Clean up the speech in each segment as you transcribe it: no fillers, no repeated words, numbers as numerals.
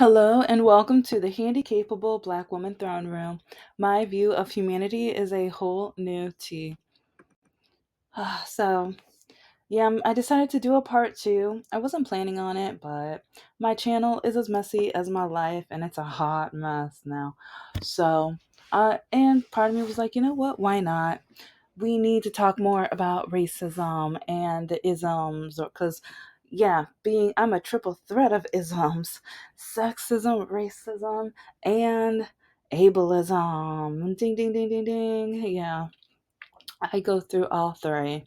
Hello and welcome to the Handicapable Black Woman Throne Room. My view of humanity is a whole new tea. So, yeah, I decided to do a part two. I wasn't planning on it, but my channel is as messy as my life and it's a hot mess now. So, and part of me was like, you know what? Why not? We need to talk more about racism and the isms because yeah, being I'm a triple threat of isms: sexism, racism, and ableism. Ding ding ding ding ding. Yeah, I go through all three,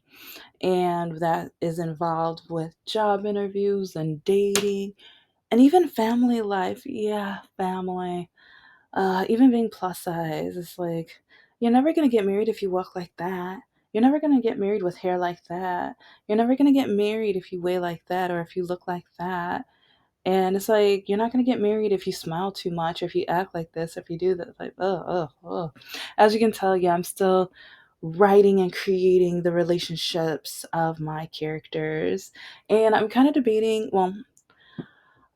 and that is involved with job interviews and dating and even family life. Yeah, family, even being plus size. It's like you're never gonna get married if you walk like that. You're never gonna get married with hair like that. You're never gonna get married if you weigh like that or if you look like that. And it's like you're not gonna get married if you smile too much, or if you act like this, if you do that. Like, oh. As you can tell, yeah, I'm still writing and creating the relationships of my characters. And I'm kind of debating, well,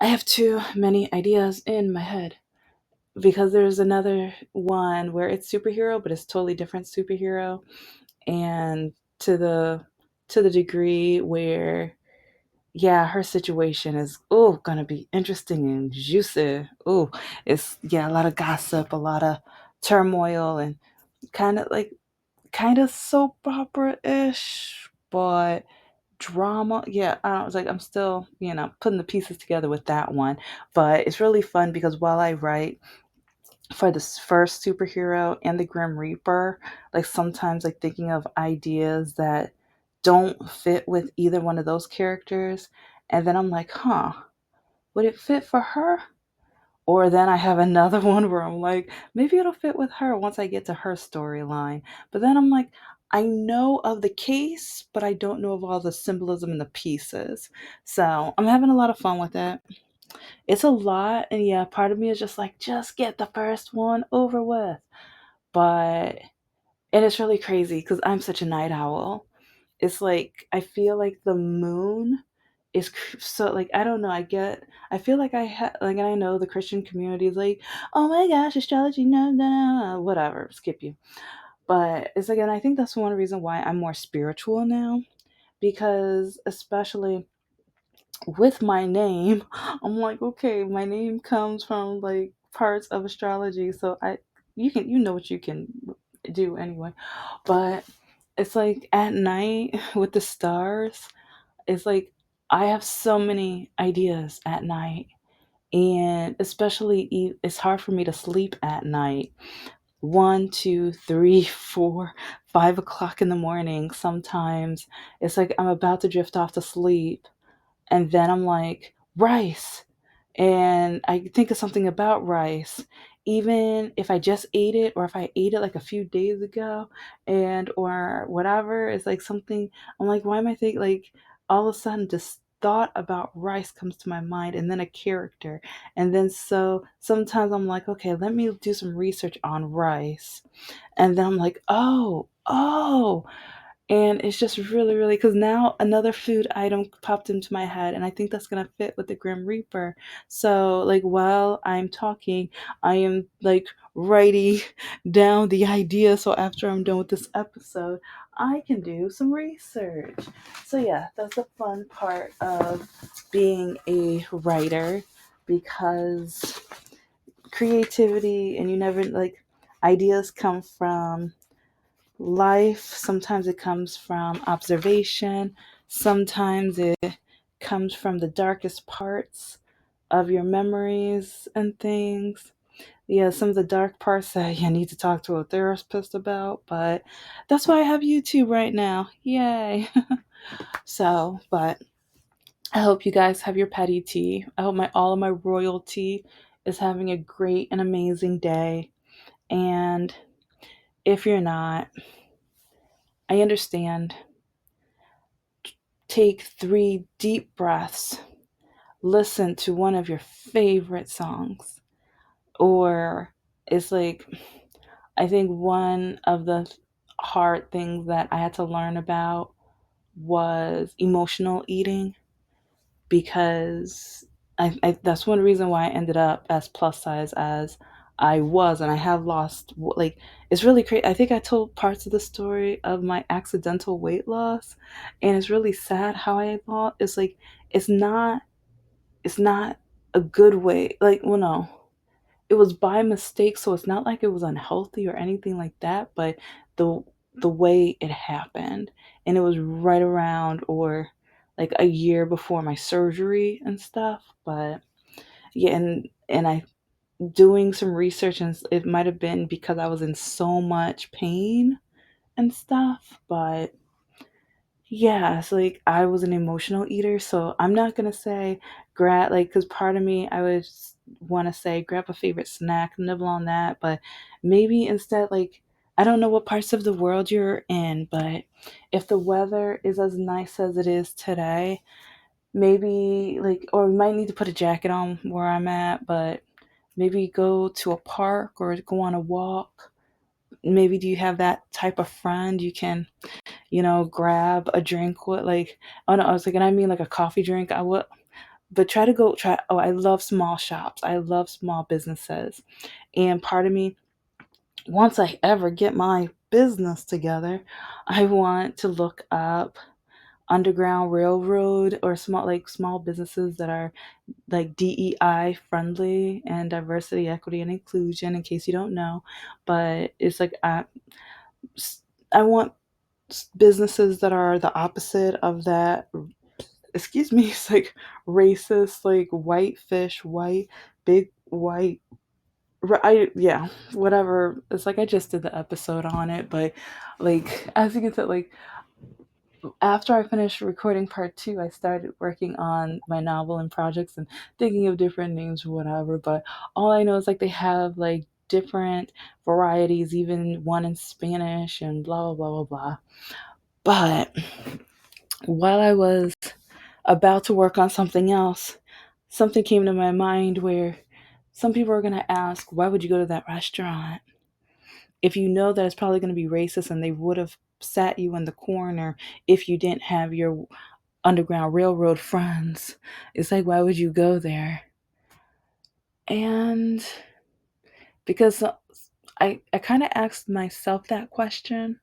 I have too many ideas in my head because there's another one where it's superhero, but it's totally different superhero, and to the to the degree where yeah, her situation is gonna be interesting and juicy. It's yeah, a lot of gossip, a lot of turmoil, and kind of like kind of soap opera ish, but drama. Yeah, I was like, I'm still putting the pieces together with that one, but it's really fun because while I write for this first superhero and the Grim Reaper, like sometimes like thinking of ideas that don't fit with either one of those characters, and then I'm like, huh, would it fit for her? Or then I have another one where I'm like, maybe it'll fit with her once I get to her storyline. But then I'm like, I know of the case, but I don't know of all the symbolism and the pieces. So I'm having a lot of fun with it. It's a lot, and yeah, part of me is just like, just get the first one over with. But and it's really crazy because I'm such a night owl. It's like I feel like the moon is so like I don't know. I feel like like, and I know the Christian community is like, oh my gosh, astrology, no, no, no, no, whatever, skip you. But it's like, and I think that's one reason why I'm more spiritual now, because especially with my name, I'm like, okay, my name comes from like parts of astrology, so you know what you can do anyway. But it's like at night with the stars, it's like I have so many ideas at night, and especially it's hard for me to sleep at night. 1, 2, 3, 4, 5 o'clock in the morning. Sometimes it's like I'm about to drift off to sleep, and then I'm like, rice. And I think of something about rice, even if I just ate it or if I ate it like a few days ago and or whatever. It's like something I'm like, why am I thinking like all of a sudden this thought about rice comes to my mind and then a character. And then so sometimes I'm like, okay, let me do some research on rice. And then I'm like, oh, and it's just really, really because now another food item popped into my head, and I think that's gonna fit with the Grim Reaper. So, like, while I'm talking, I am like writing down the idea. So, after I'm done with this episode, I can do some research. So, yeah, that's the fun part of being a writer because creativity and you never like ideas come from life. Sometimes it comes from observation. Sometimes it comes from the darkest parts of your memories and things. Yeah, some of the dark parts that you need to talk to a therapist about, but that's why I have YouTube right now. Yay. So, but I hope you guys have your petty tea. I hope my all of my royalty is having a great and amazing day. And if you're not, I understand. Take 3 deep breaths. Listen to one of your favorite songs. Or it's like, I think one of the hard things that I had to learn about was emotional eating because that's one reason why I ended up as plus size as I was, and I have lost like it's really crazy. I think I told parts of the story of my accidental weight loss, and it's really sad how I lost. It's like it's not it's not a good way. Like, well, no, it was by mistake, so it's not like it was unhealthy or anything like that. But the the way it happened, and it was right around or like a year before my surgery and stuff. But yeah, and I doing some research, and it might have been because I was in so much pain and stuff. But yeah, it's like I was an emotional eater, so I'm not gonna say grab like because part of me I would want to say grab a favorite snack, nibble on that, but maybe instead like I don't know what parts of the world you're in, but if the weather is as nice as it is today, maybe like or we might need to put a jacket on where I'm at, but maybe go to a park or go on a walk. Maybe do you have that type of friend you can grab a drink with like oh no, I was like, and I mean like a coffee drink. I would but try to go try oh, I love small shops. I love small businesses. And part of me, once I ever get my business together, I want to look up Underground Railroad or small businesses that are like DEI friendly and diversity, equity, and inclusion. In case you don't know, but it's like I want businesses that are the opposite of that. Excuse me, it's like racist, like white fish, white, big white. Yeah, whatever. It's like I just did the episode on it, but like as you can tell, like after I finished recording part two, I started working on my novel and projects and thinking of different names or whatever. But all I know is like they have like different varieties, even one in Spanish and blah blah blah blah blah. But while I was about to work on something else, something came to my mind where some people are going to ask, why would you go to that restaurant if you know that it's probably going to be racist and they would have sat you in the corner if you didn't have your Underground Railroad friends? It's like, why would you go there? And because I kind of asked myself that question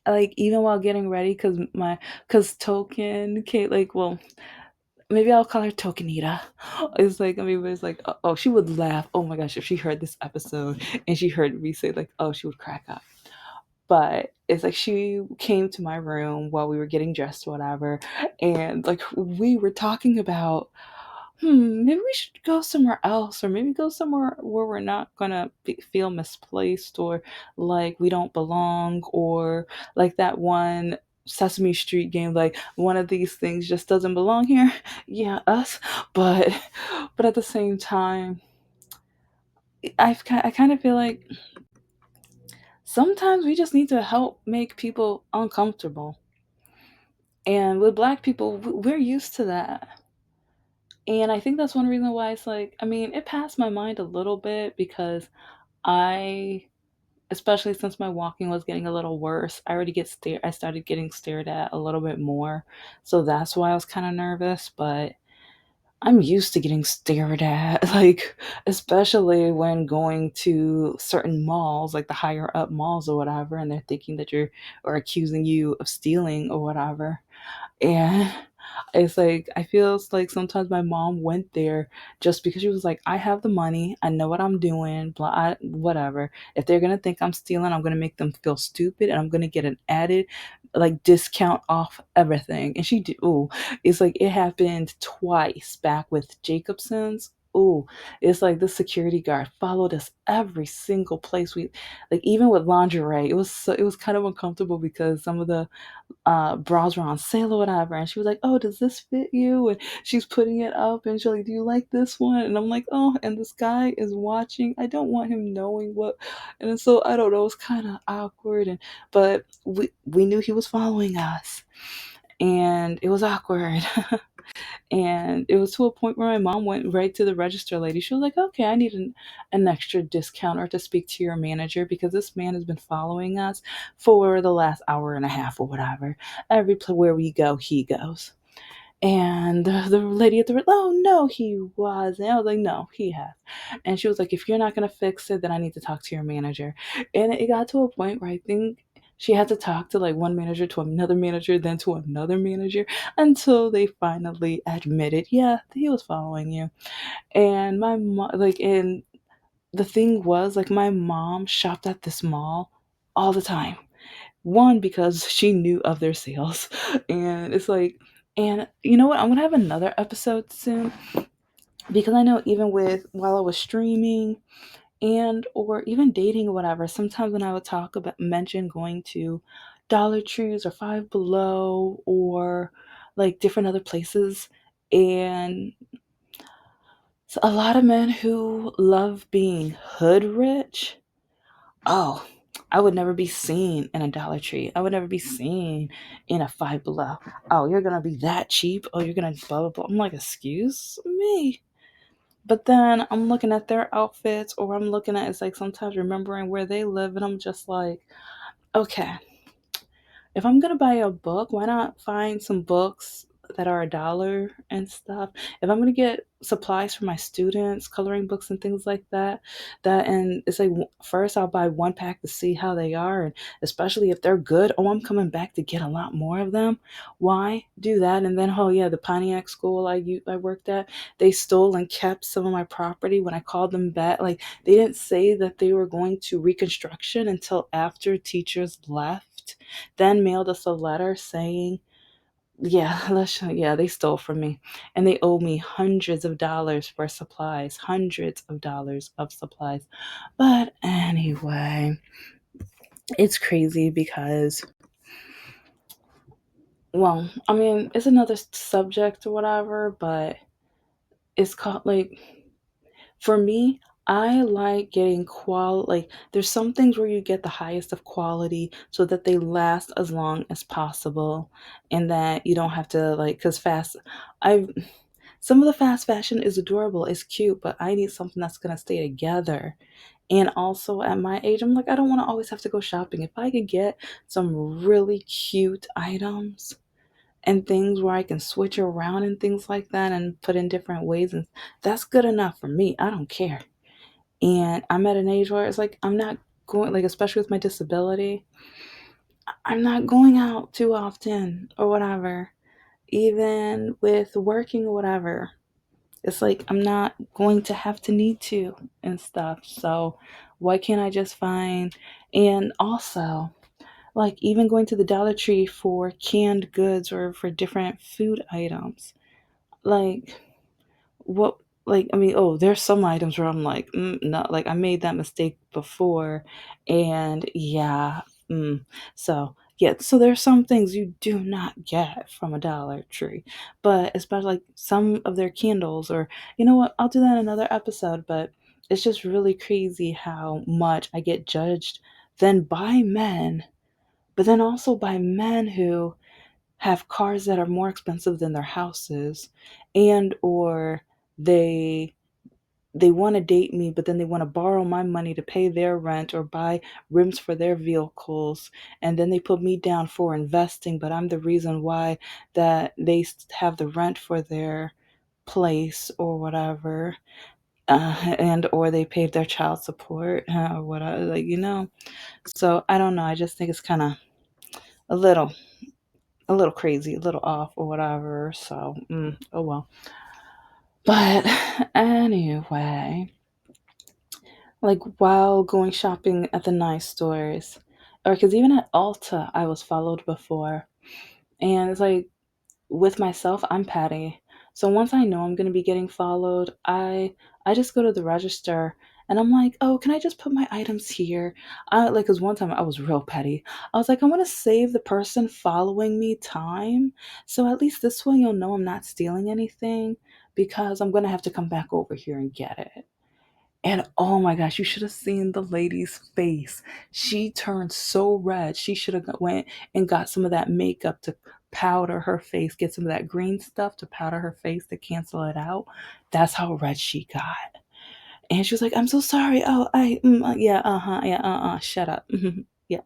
like even while getting ready because token Kate like well maybe I'll call her Tokenita. It's like, I mean, it's like, oh, she would laugh. Oh my gosh, if she heard this episode and she heard me say, like, oh, she would crack up. But it's like she came to my room while we were getting dressed, whatever. And like, we were talking about maybe we should go somewhere else, or maybe go somewhere where we're not gonna feel misplaced, or like we don't belong, or like that one Sesame Street game, like one of these things just doesn't belong here. Yeah, us. But but at the same time, I kind of feel like sometimes we just need to help make people uncomfortable. And with black people, we're used to that. And I think that's one reason why it's like, I mean, it passed my mind a little bit because I, especially since my walking was getting a little worse, I started getting stared at a little bit more. So that's why I was kind of nervous, but I'm used to getting stared at, like, especially when going to certain malls, like the higher up malls or whatever, and they're thinking that you're, or accusing you of stealing or whatever. And it's like I feel like sometimes my mom went there just because she was like, I have the money, I know what I'm doing, whatever. If they're gonna think I'm stealing, I'm gonna make them feel stupid, and I'm gonna get an added like discount off everything. And she did. Ooh, it's like it happened twice back with Jacobson's. Ooh, it's like the security guard followed us every single place we, like even with lingerie. It was kind of uncomfortable because some of the bras were on sale or whatever, and she was like, oh, does this fit you? And she's putting it up, and she's like, do you like this one? And I'm like, oh, and this guy is watching. I don't want him knowing what. And so I don't know, it was kind of awkward. And but we knew he was following us, and it was awkward. And it was to a point where my mom went right to the register lady. She was like, okay, I need an extra discount or to speak to your manager because this man has been following us for the last hour and a half or whatever. Every place where we go, he goes. And the lady at the, oh no, he wasn't. I was like, no, he has. And she was like, if you're not going to fix it, then I need to talk to your manager. And it got to a point where I think she had to talk to like one manager to another manager, then to another manager, until they finally admitted, yeah, he was following you. And my mom, like, and the thing was, like, my mom shopped at this mall all the time. One, because she knew of their sales. And it's like, and you know what? I'm gonna have another episode soon because I know even with while I was streaming and or even dating or whatever, sometimes when I would talk about mention going to Dollar Trees or Five Below or like different other places, and a lot of men who love being hood rich. Oh, I would never be seen in a Dollar Tree. I would never be seen in a Five Below. Oh, you're gonna be that cheap? Oh, you're gonna blah blah blah. I'm like, excuse me. But then I'm looking at their outfits, or I'm looking at it's like sometimes remembering where they live, and I'm just like, okay, if I'm gonna buy a book, why not find some books that are $1 and stuff? If I'm gonna get supplies for my students, coloring books and things like that, and it's like first I'll buy one pack to see how they are, and especially if they're good, oh, I'm coming back to get a lot more of them. Why do that? And then oh yeah, the Pontiac school I worked at, they stole and kept some of my property. When I called them back, like they didn't say that they were going to reconstruction until after teachers left, then mailed us a letter saying, yeah, yeah, they stole from me. And they owe me hundreds of dollars for supplies, hundreds of dollars of supplies. But anyway, it's crazy because, well, I mean, it's another subject or whatever, but it's called like, for me, I like getting like there's some things where you get the highest of quality so that they last as long as possible and that you don't have to like cuz fast I some of the fast fashion is adorable, it's cute, but I need something that's going to stay together. And also at my age, I'm like I don't want to always have to go shopping. If I could get some really cute items and things where I can switch around and things like that and put in different ways, and that's good enough for me. I don't care. And I'm at an age where it's like I'm not going, like especially with my disability, I'm not going out too often or whatever. Even with working or whatever, it's like I'm not going to have to need to and stuff. So why can't I just find, and also like even going to the Dollar Tree for canned goods or for different food items, like what, like I mean, oh, there's some items where I'm like, no, like I made that mistake before, and yeah, so yeah, so there's some things you do not get from a Dollar Tree, but especially like some of their candles, or you know what, I'll do that in another episode. But it's just really crazy how much I get judged then by men, but then also by men who have cars that are more expensive than their houses, and or they they want to date me but then they want to borrow my money to pay their rent or buy rims for their vehicles, and then they put me down for investing, but I'm the reason why that they have the rent for their place or whatever, and or they paid their child support, or whatever, like so I don't know, I just think it's kind of a little a little crazy, a little off or whatever. So, oh well. But anyway, like while going shopping at the nice stores, or because even at Ulta, I was followed before. And it's like with myself, I'm Patty. So once I know I'm going to be getting followed, I just go to the register and I'm like, "Oh, can I just put my items here?" I like cuz one time I was real petty. I was like, "I want to save the person following me time. So at least this way you'll know I'm not stealing anything because I'm going to have to come back over here and get it." And oh my gosh, you should have seen the lady's face. She turned so red. She should have went and got some of that makeup to powder her face, get some of that green stuff to powder her face to cancel it out. That's how red she got. And she was like, "I'm so sorry. Oh, yeah, uh-huh, yeah, shut up." Yeah.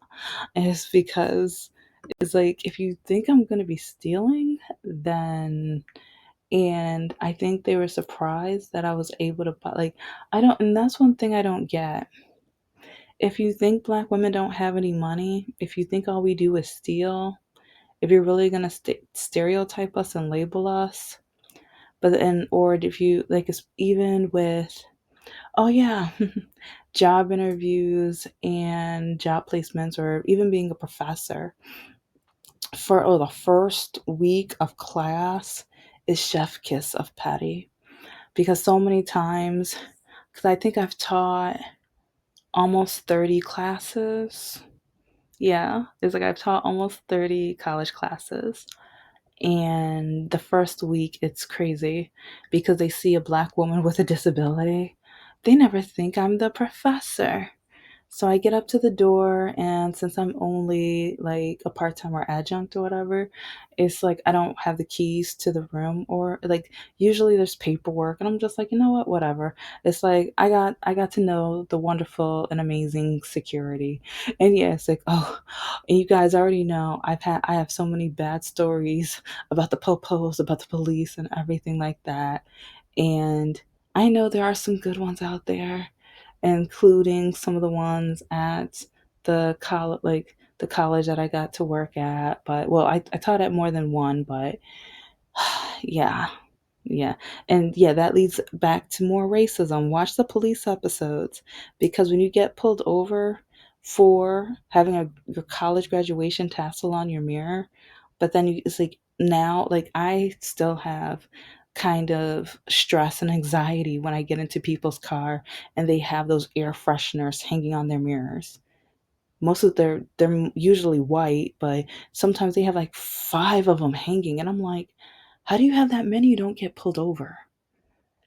And it's because It's like if you think I'm gonna be stealing, then and I think they were surprised that I was able to buy like I don't and that's one thing I don't get. If you think black women don't have any money, if you think all we do is steal, if you're really gonna stereotype us and label us, but then or if you like it's even with oh yeah, job interviews and job placements or even being a professor for the first week of class is chef kiss of petty because so many times because I think I've taught almost 30 classes. Yeah, it's like I've taught almost 30 college classes. And the first week, it's crazy because they see a black woman with a disability. They never think I'm the professor. So I get up to the door, and since I'm only like a part time or adjunct or whatever, it's like I don't have the keys to the room, or like usually there's paperwork, and I'm just like, you know what, whatever. It's like I got to know the wonderful and amazing security, and yeah, it's like and you guys already know I have so many bad stories about the popos, about the police, and everything like that, and I know there are some good ones out there including some of the ones at the college that I got to work at. But well, I taught at more than one, but yeah, yeah. And yeah, that leads back to more racism. Watch the police episodes because when you get pulled over for having your college graduation tassel on your mirror, but then it's like now, like I still have kind of stress and anxiety when I get into people's car and they have those air fresheners hanging on their mirrors. Most of they're usually white, but sometimes they have like five of them hanging, and I'm like, how do you have that many? You don't get pulled over.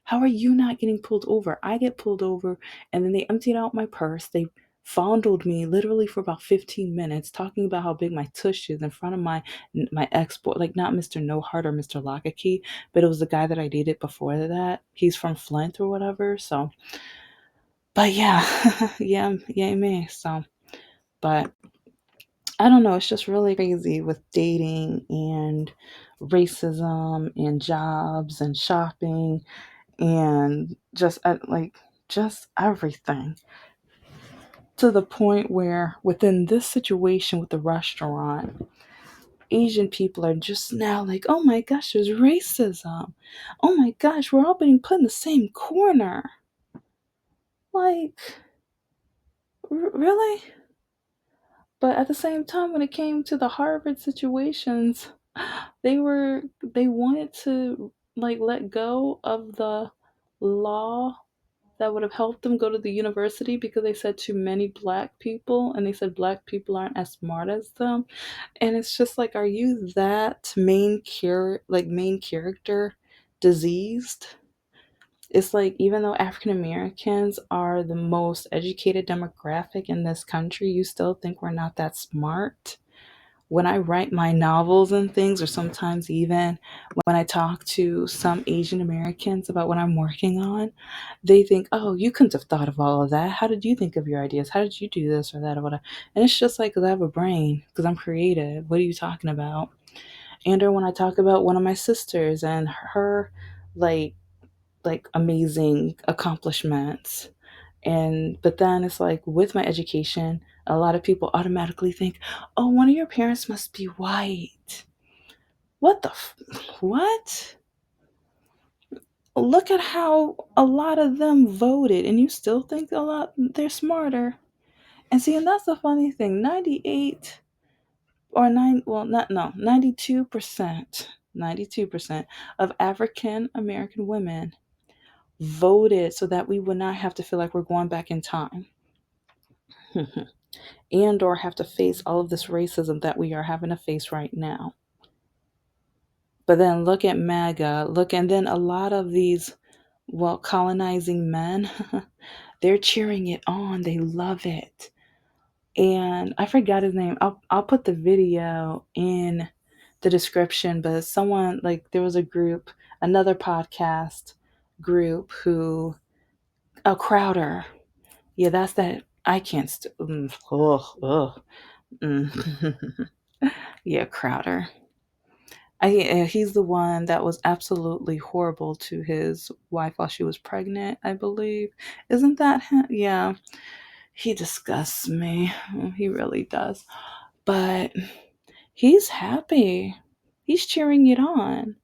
How are you not getting pulled over? I get pulled over, and then they emptied out my purse. They fondled me literally for about 15 minutes, talking about how big my tush is in front of my ex boy, like not Mr. No Heart or Mr. Lockakey, but it was the guy that I dated before that. He's from Flint or whatever. So, but yeah, yeah, me. So, but I don't know. It's just really crazy with dating and racism and jobs and shopping and just everything to the point where within this situation with the restaurant Asian people are just now like, oh my gosh, there's racism, oh my gosh, we're all being put in the same corner, like really. But at the same time when it came to the Harvard situations, they wanted to like let go of the law that would have helped them go to the university because they said too many black people and they said black people aren't as smart as them. And it's just like, are you that main character diseased? It's like even though African Americans are the most educated demographic in this country, you still think we're not that smart. When I write my novels and things, or sometimes even when I talk to some Asian Americans about what I'm working on, they think, oh, you couldn't have thought of all of that. How did you think of your ideas? How did you do this or that or whatever? And it's just like, because I have a brain, because I'm creative. What are you talking about? And or when I talk about one of my sisters and her like amazing accomplishments, and but then it's like with my education a lot of people automatically think, oh, one of your parents must be white. What what? Look at how a lot of them voted and you still think a lot they're smarter. And see, and that's the funny thing, 98 or 9 well not no 92% of African American women voted so that we would not have to feel like we're going back in time and or have to face all of this racism that we are having to face right now. But then look at MAGA, look, and then a lot of these, well, colonizing men, they're cheering it on. They love it. And I forgot his name. I'll put the video in the description, but someone like there was a group, another podcast group who, a Crowder. Yeah, that's that. I can't. Mm, mm. Yeah, Crowder. He's the one that was absolutely horrible to his wife while she was pregnant, I believe. Isn't that him? Yeah, he disgusts me. He really does. But he's happy. He's cheering it on.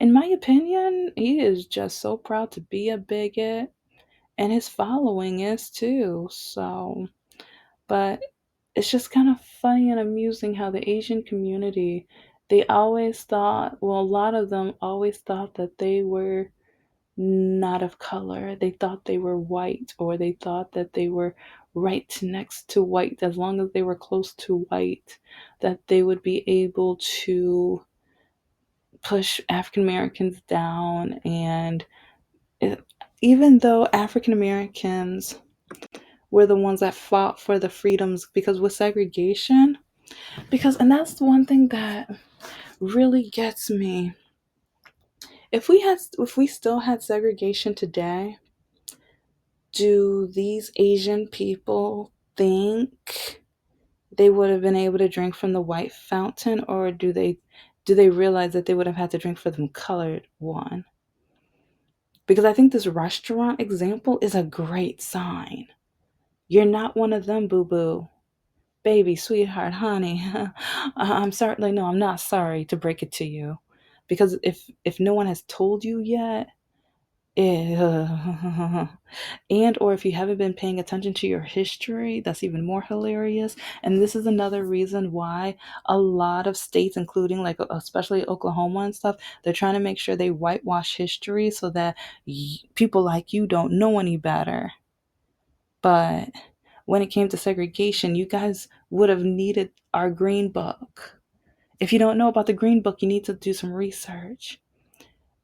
In my opinion, he is just so proud to be a bigot, and his following is too. So, but it's just kind of funny and amusing how the Asian community, they always thought, well, a lot of them always thought that they were not of color. They thought they were white, or they thought that they were right next to white. As long as they were close to white, that they would be able to push African Americans down. And it, even though African Americans were the ones that fought for the freedoms, because with segregation, because, and that's the one thing that really gets me. If we still had segregation today, do these Asian people think they would have been able to drink from the white fountain, or do they realize that they would have had to drink from the colored one? Because I think this restaurant example is a great sign. You're not one of them, boo boo. Baby, sweetheart, honey. I'm sorry. Like, no, I'm not sorry to break it to you. Because if no one has told you yet, eh, and or if you haven't been paying attention to your history, that's even more hilarious. And this is another reason why a lot of states, including like especially Oklahoma and stuff, they're trying to make sure they whitewash history so that people like you don't know any better. But when it came to segregation, you guys would have needed our green book. If you don't know about the green book, you need to do some research.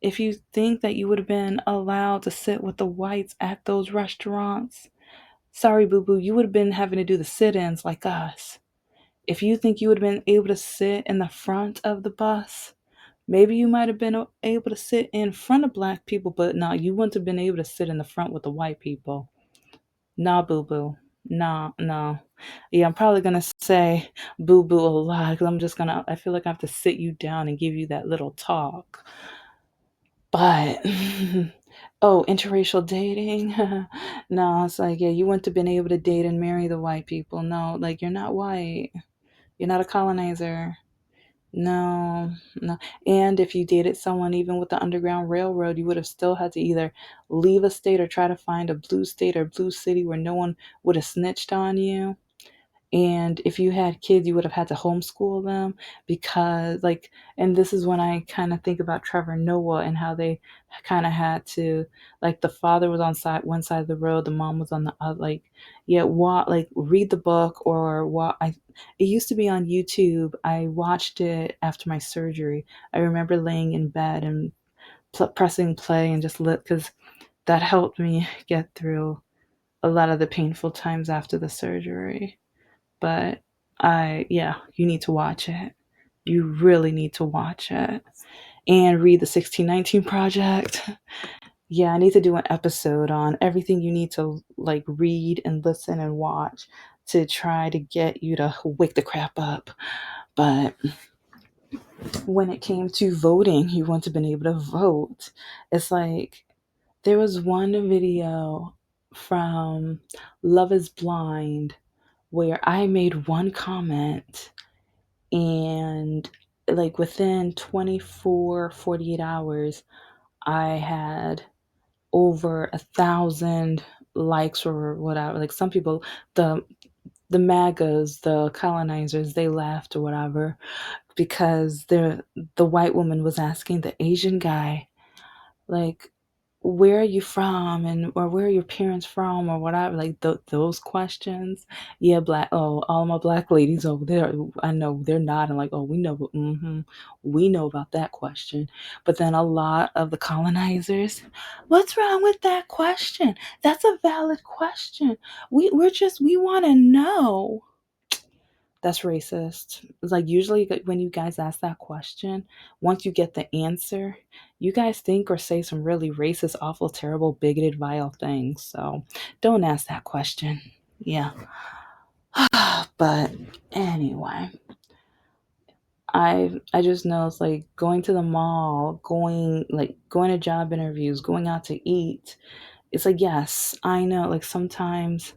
If you think that you would have been allowed to sit with the whites at those restaurants, sorry, boo boo, you would have been having to do the sit ins like us. If you think you would have been able to sit in the front of the bus, maybe you might have been able to sit in front of black people, but no, you wouldn't have been able to sit in the front with the white people. Nah, boo boo. Nah, no. Yeah, I'm probably gonna say boo boo a lot because I feel like I have to sit you down and give you that little talk. But, oh, interracial dating? No, it's like, yeah, you wouldn't have been able to date and marry the white people. No, like, you're not white. You're not a colonizer. No, no. And if you dated someone even with the Underground Railroad, you would have still had to either leave a state or try to find a blue state or blue city where no one would have snitched on you. And if you had kids, you would have had to homeschool them because, like, and this is when I kind of think about Trevor Noah and how they kind of had to, like, the father was on one side of the road, the mom was on the other. Like, yeah, like read the book or what. It used to be on YouTube. I watched it after my surgery. I remember laying in bed and pressing play and just lit because that helped me get through a lot of the painful times after the surgery. But yeah, you need to watch it. You really need to watch it and read the 1619 Project. Yeah, I need to do an episode on everything you need to like read and listen and watch to try to get you to wake the crap up. But when it came to voting, you wouldn't have been able to vote. It's like there was one video from Love is Blind where I made one comment, and like within 24, 48 hours I had over 1,000 likes or whatever. Like some people, the magas, the colonizers, they laughed or whatever because the white woman was asking the Asian guy, like, where are you from, and or where are your parents from, or whatever, like those questions. Yeah, black, oh, all my black ladies over there, I know they're nodding like, oh, we know, we know about that question. But then a lot of the colonizers, what's wrong with that question? That's a valid question. We want to know. That's racist. It's like usually when you guys ask that question, once you get the answer, you guys think or say some really racist, awful, terrible, bigoted, vile things. So don't ask that question. Yeah. But anyway, I just know it's like going to the mall, going to job interviews, going out to eat. It's like, yes, I know, like sometimes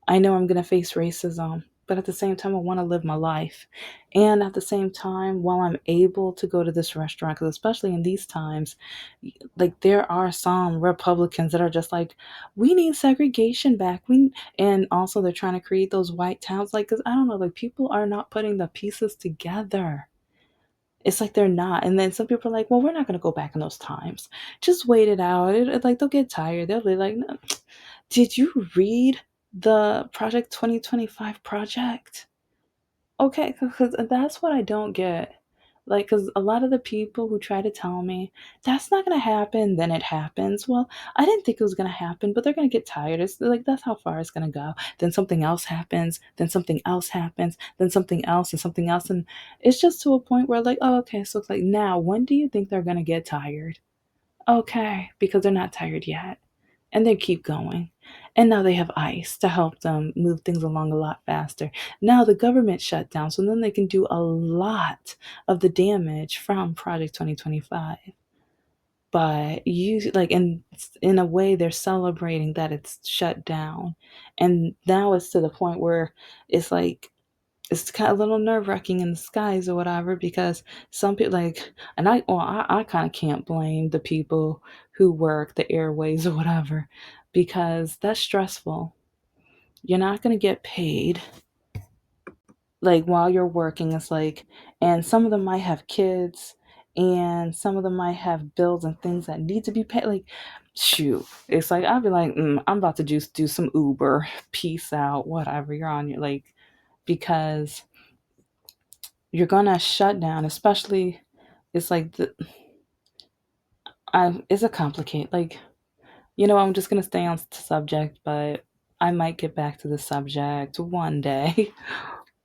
I know I'm going to face racism, but at the same time, I want to live my life. And at the same time, while I'm able to go to this restaurant, because especially in these times, like there are some Republicans that are just like, we need segregation back. And also they're trying to create those white towns. Like, because I don't know, like people are not putting the pieces together. It's like they're not. And then some people are like, well, we're not going to go back in those times. Just wait it out. Like they'll get tired. They'll be like, no. Did you read the Project 2025 project? Okay, because that's what I don't get. Like, because a lot of the people who try to tell me that's not going to happen, then it happens. Well, I didn't think it was going to happen, but they're going to get tired. It's like that's how far it's going to go. Then something else happens, then something else happens, then something else and something else. And it's just to a point where, like, oh, okay, so it's like now, when do you think they're going to get tired? Okay, because they're not tired yet. And they keep going. And now they have ICE to help them move things along a lot faster. Now the government shut down, so then they can do a lot of the damage from Project 2025. But you like, and in a way, they're celebrating that it's shut down. And now it's to the point where it's like, it's kind of a little nerve wracking in the skies or whatever because some people like, and I kind of can't blame the people who work the airways or whatever because that's stressful. You're not going to get paid like while you're working. It's like, and some of them might have kids and some of them might have bills and things that need to be paid. Like, shoot, it's like, I'll be like, I'm about to just do some Uber, peace out, whatever. You're on your like, because you're gonna shut down, especially it's like it's a complicate like I'm just gonna stay on subject, but I might get back to the subject one day.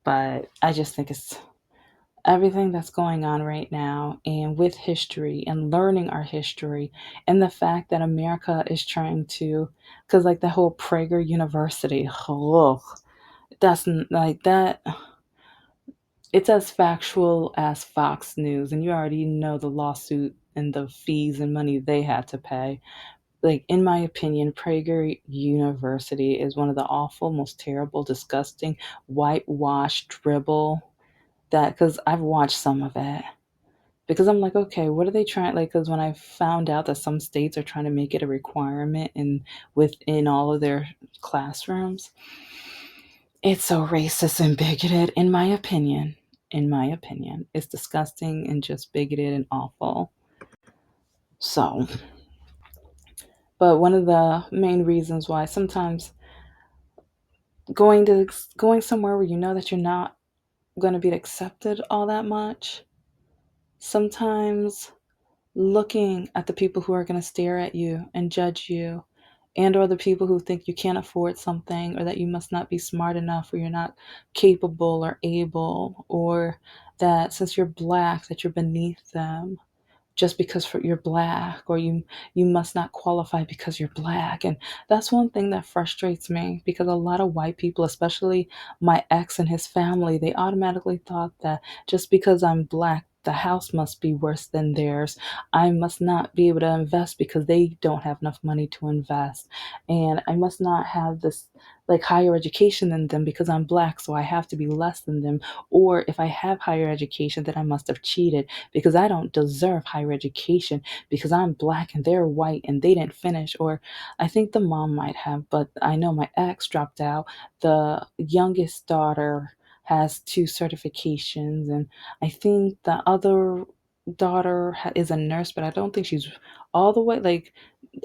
But I just think it's everything that's going on right now and with history and learning our history and the fact that America is trying to because like the whole Prager University, oh, that's like that it's as factual as Fox News, and you already know the lawsuit and the fees and money they had to pay. Like, in my opinion, Prager University is one of the awful, most terrible, disgusting, whitewashed dribble that, because I've watched some of it. Because I'm like, okay, what are they trying? Like, because when I found out that some states are trying to make it a requirement in within all of their classrooms, it's so racist and bigoted, in my opinion. In my opinion, it's disgusting and just bigoted and awful. So, but one of the main reasons why sometimes going somewhere where you know that you're not going to be accepted all that much, sometimes looking at the people who are going to stare at you and judge you and or the people who think you can't afford something or that you must not be smart enough or you're not capable or able or that since you're black that you're beneath them just because you're black or you must not qualify because you're black. And that's one thing that frustrates me because a lot of white people, especially my ex and his family, they automatically thought that just because I'm black the house must be worse than theirs. I must not be able to invest because they don't have enough money to invest. And I must not have this like higher education than them because I'm black, so I have to be less than them. Or if I have higher education, then I must have cheated because I don't deserve higher education because I'm black and they're white and they didn't finish. Or I think the mom might have, but I know my ex dropped out. The youngest daughter has two certifications, and I think the other daughter is a nurse, but I don't think she's all the way like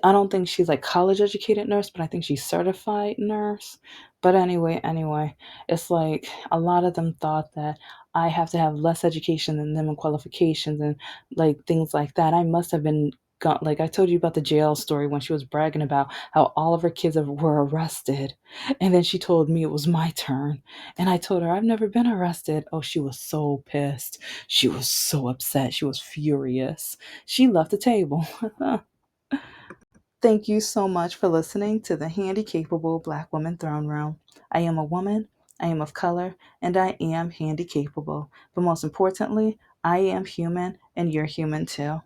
I don't think she's like college educated nurse, but I think she's certified nurse. But anyway, it's like a lot of them thought that I have to have less education than them and qualifications and like things like that. I must have been got like I told you about the jail story when she was bragging about how all of her kids were arrested. And then she told me it was my turn. And I told her I've never been arrested. Oh, she was so pissed. She was so upset. She was furious. She left the table. Thank you so much for listening to the Handy Capable Black Woman Throne Room. I am a woman, I am of color, and I am handy capable. But most importantly, I am human and you're human too.